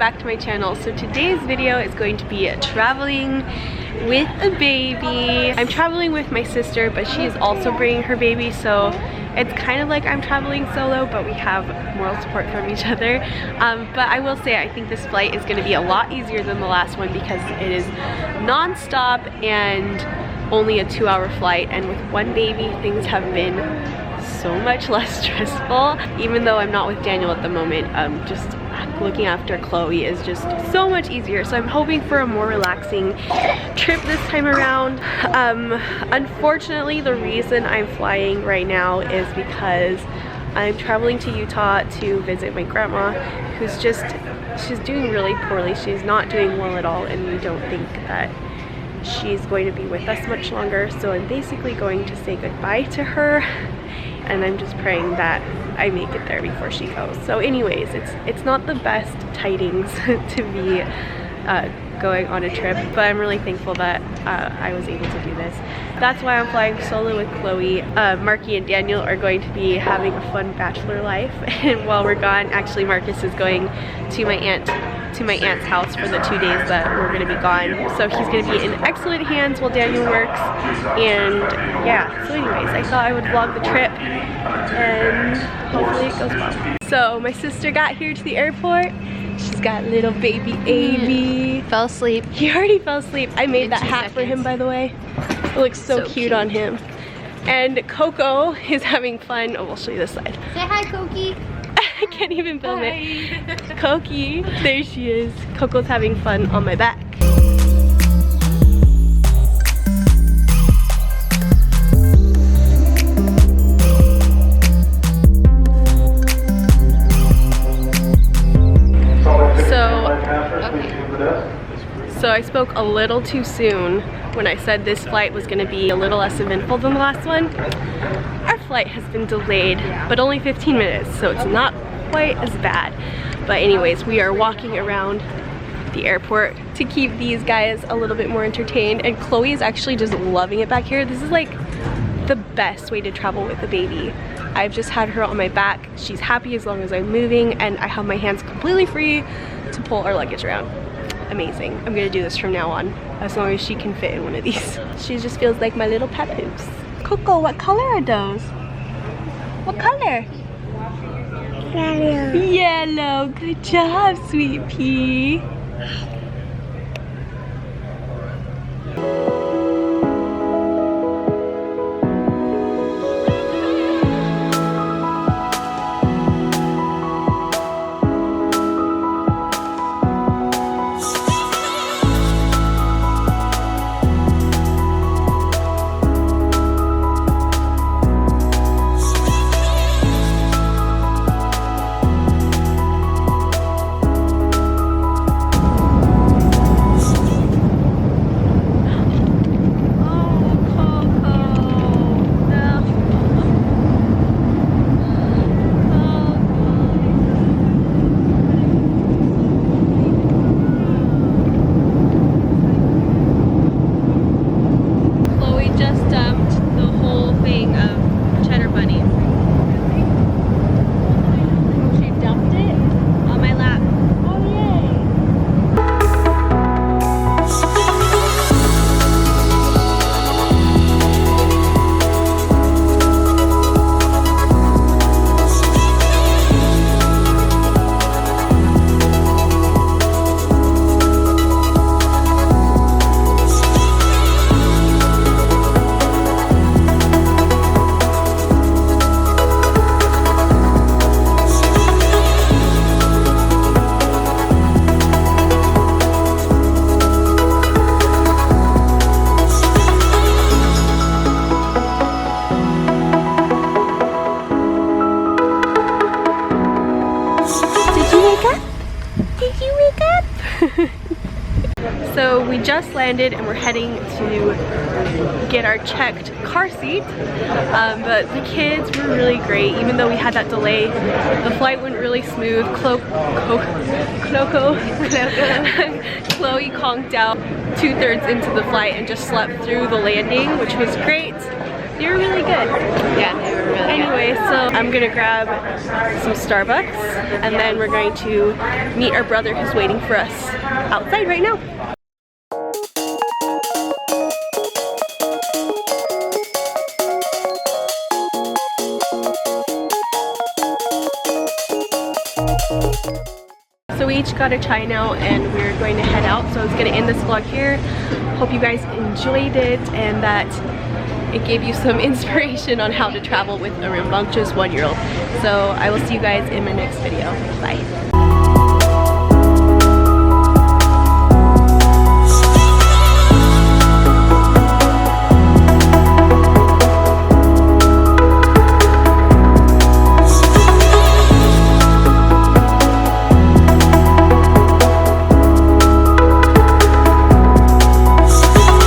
back to my channel. So today's video is going to be traveling with a baby. I'm traveling with my sister, but she is also bringing her baby, so it's kind of like I'm traveling solo, but we have moral support from each other. But I will say I think this flight is going to be a lot easier than the last one because it is non-stop and only a 2-hour flight, and with one baby things have been so much less stressful. Even though I'm not with Daniel at the moment, just looking after Chloe is just so much easier. So I'm hoping for a more relaxing trip this time around. Unfortunately, the reason I'm flying right now is because I'm traveling to Utah to visit my grandma, who's she's doing really poorly. She's not doing well at all, and we don't think that she's going to be with us much longer. So I'm basically going to say goodbye to her, and I'm just praying that I make it there before she goes. So anyways, it's not the best tidings to be going on a trip, but I'm really thankful that I was able to do this. That's why I'm flying solo with Chloe. Marky and Daniel are going to be having a fun bachelor life, and while we're gone, actually Marcus is going to my aunt's house for the 2 days that we're going to be gone. So he's going to be in excellent hands while Daniel works. And yeah, so anyways, I thought I would vlog the trip and hopefully it goes well. So my sister got here to the airport. She's got little baby Amy. Fell asleep. He already fell asleep. I made that hat for him, by the way. It looks so cute on him. And Coco is having fun. Oh, we'll show you this side. Say hi, Cokie. I can't even film it. Cokie, there she is. Coco's having fun on my back. So I spoke a little too soon when I said this flight was going to be a little less eventful than the last one. Our flight has been delayed, but only 15 minutes, so it's not quite as bad. But anyways, we are walking around the airport to keep these guys a little bit more entertained, and Chloe is actually just loving it back here. This is like the best way to travel with a baby. I've just had her on my back. She's happy as long as I'm moving, and I have my hands completely free to pull our luggage around. Amazing. I'm gonna do this from now on, as long as she can fit in one of these. She just feels like my little papoose. Coco, what color are those? What color? Yellow. Yellow. Good job, sweet pea. So we just landed and we're heading to get our checked car seat, but the kids were really great. Even though we had that delay, the flight went really smooth. Chloe conked out 2/3 into the flight and just slept through the landing, which was great. They were really good. Yeah, they were Anyway, so I'm gonna grab some Starbucks and then we're going to meet our brother who's waiting for us outside right now. So we each got a chai now and we're going to head out. So I was going to end this vlog here. Hope you guys enjoyed it and that it gave you some inspiration on how to travel with a rambunctious 1-year-old. So I will see you guys in my next video. Bye.